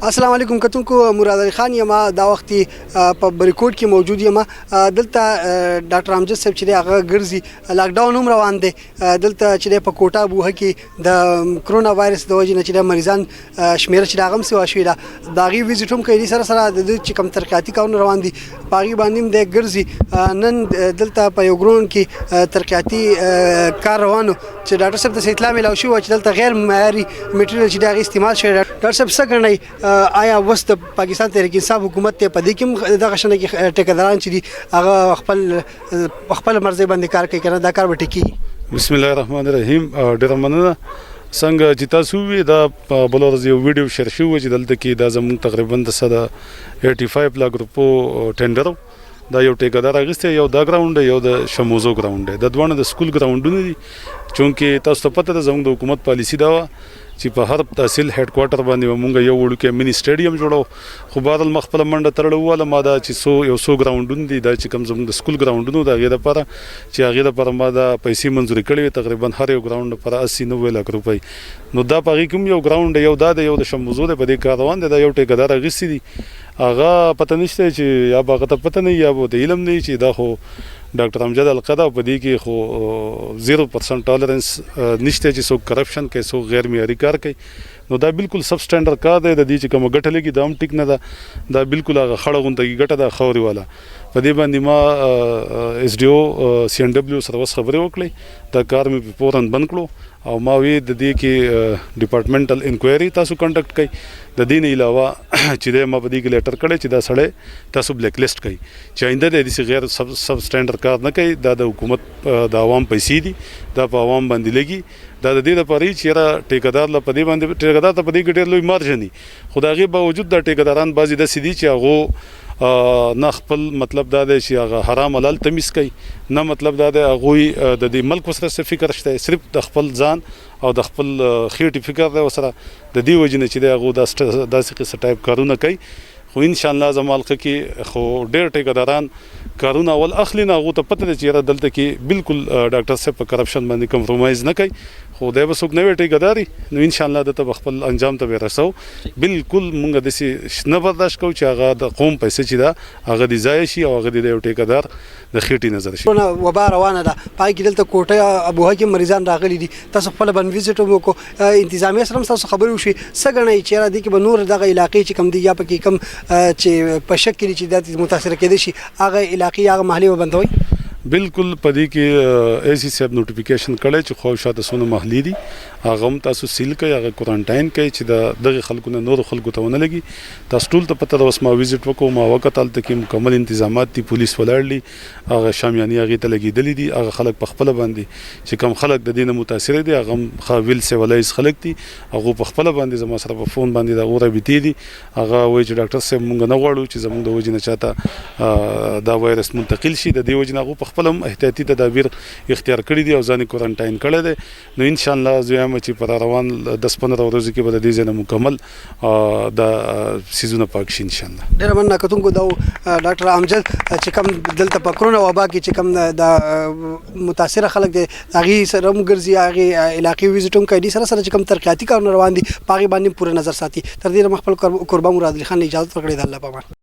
السلام علیکم کتونکو مراد علي خان یم دا وخت په بریکوٹ کې موجود یم دلته ډاکټر امجد صاحب چې هغه ګرځي لاک ډاون هم روان دی دلته چې په کوټه بوه کې د کرونا وایرس د وجې نه چې مریضان شمیر چې هغه هم سوا شوی دا داغي ویزیټ هم کوي سره سره د چې کم ترقیاتی کارونه روان دي باغی باندې د ګرځي نن دلته په یو ګرون کې ترقیاتی کار روانو چې ډاکټر صاحب ته اطلاع ملو شو چې دلته غیر معیاری میټریل چې دغه استعمال شوی ډاکټر صاحب څه کوي آیا وست پاکستان تحریک انصاف حکومت ته پدې کې دغه شنه کې ټیکداران چې دي هغه خپل مرزي باندې کار کوي کنه دا کار وټی کی. بسم الله الرحمن الرحیم. ډیر مننه څنګه چې تاسو وی دا بلورز یو ویډیو شیر شو چې دلته کې دا زموږ تقریبا د 85 لک روپو ټینډر دا یو ټیکدار اغسته یو دا ګراوند یو د شموزو ګراوند د دوه د سکول ګراوندونه دي چونکه تاسو ته پته ده زموږ د حکومت پالیسی دا چې په هر تحصیل هډ کوارټر باندې مونږ یو وړوکی مینی سټیډیم جوړو خو بادل مخبل منډه تړلو واله ما دا چې یو ګراوندونه دي دا چې کم زموږ د سکول ګراوندونو دا غیر لپاره چې هغه لپاره ما دا پیسې منزوري کړې تقریبا هر یو ګراوند پر 80-90 لک روپۍ نو دا پغې کوم یو ګراوند یو دا یو د شموزو د په دې کار روان دی دا یو ټیکدار غسی دي هغه پته نشته چې یا باغ ته پته نه یا د علم نه چې دا خو ډاکټر امجد القدا په دې کې خو 0% ټالرنس نشته چې څوک کرپشن کوي څوک غیر معیاري کار کوي نو دا بالکل سب سټانډرډ کار دی د دې چې کوم ګټه لګي دا هم ټیک نه ده دا بالکل هغه خړه غونډه ګټه ده خوري والا په دې باندې ما اس ډي او سی ان ډبلیو سره وس خبرې وکړې دا کار مې فوراً بند کړو او ما وی د دې کې ډپارټمنټل انکوایري تاسو کنډکټ کړئ د دې نه علاوه چې ما په دې کې لیټر کړی چې دا سړی تاسو بلیک لیست کړئ چې آینده د دې غیر سب سټانډرډ کار نه کوي دا د حکومت د عوام پیسې دي دا په عوام باندې لګي دا د دې لپاره چې را ټیکدار له پدې باندې ټیکدار ته پدې کې ډېر لوی مارجن دي خدای غي باوجود د ټیکداران بازي د سدي چې هغه نه خپل مطلب دا دی چې هغه حرام حلال تمیز کوي نه مطلب دا دی هغه د دې ملک وسره فکر شته صرف د خپل ځان او د خپل خېټي فکر دی وسره د دې وجنه چې هغه داسې قصه ټایپ کارونه کوي خو ان شاء الله زمالقه کې خو ډېر ټیکداران کارونه اول اخلي نه هغه ته پته ده چې دلته کې بالکل ډاکټر صاحب په کرپشن باندې کمپرومایز نه کوي خو دا به څوک نه وي ټیکداري نو ان شاء الله د خپل انجام ته ورسو بالکل مونږ د سي نه برداشت کوو چې هغه د قوم پیسې چې دا هغه د ځای شي او هغه د یو ټیکدار د خېټي نظر شي. وبا روانه ده پای کې دلته کوټه ابوها کې مریضان راغلي دي تاسو خپل باندې ویزیټ وکړو انتظامیه سره تاسو خبرې وشي څه غنئ چې را دي کې به نور دغه علاقې چې کم دي یا پکې کم چې په شک کې چې د متاثر کېدي شي هغه علاقې هغه محلي وبندوي بالکل پدې کې ایسی صاحب نوټیفیکیشن کړی چې خو شاته سونه محلي دي هغه هم تاسو سیل کوي هغه کوارنټاین کوي چې دغه خلکو نه نور خلکو ته ونه لګي تاسو ټول ته پته اوس ما ویزیټ وکړو ما وخت تل کې مکمل تنظیمات دي پولیس ولاړلی هغه شامیانی هغه ته لګیدلې دي هغه خلک په خپل باندې چې کم خلک د دینه متاثر دي هغه خاویل سه ولایس خلک دي هغه په خپل باندې زما سره په فون باندې دا غوړه بیتی دي هغه وایي چې ډاکټر صاحب مونږ نه غواړو چې زموږ د وجنه چاته دا وایرس منتقل شي د دې وجنه هغه په خپل احتیاطي تدابیر اختیار کړی دي او ځان کوارنټاین کړی دي نو ان شاء الله زم چې پر روان 10-15 ورځې کې به د دې ځنه مکمل د سيزونه پاک شي ان شاء الله. ډیر مننه کتونکو دا ډاکټر امجد چې کوم دلته په کرونا وبا کې چې کوم د متاثر خلک دي هغه سره مګرځي هغه علاقې ویزیټوم کوي سره سره چې کوم ترقیاتی کارونه روان دي پاغي باندې پوره نظر ساتي تر دې مخبل قربان مراد علي خان اجازه ورکړي د الله په امان.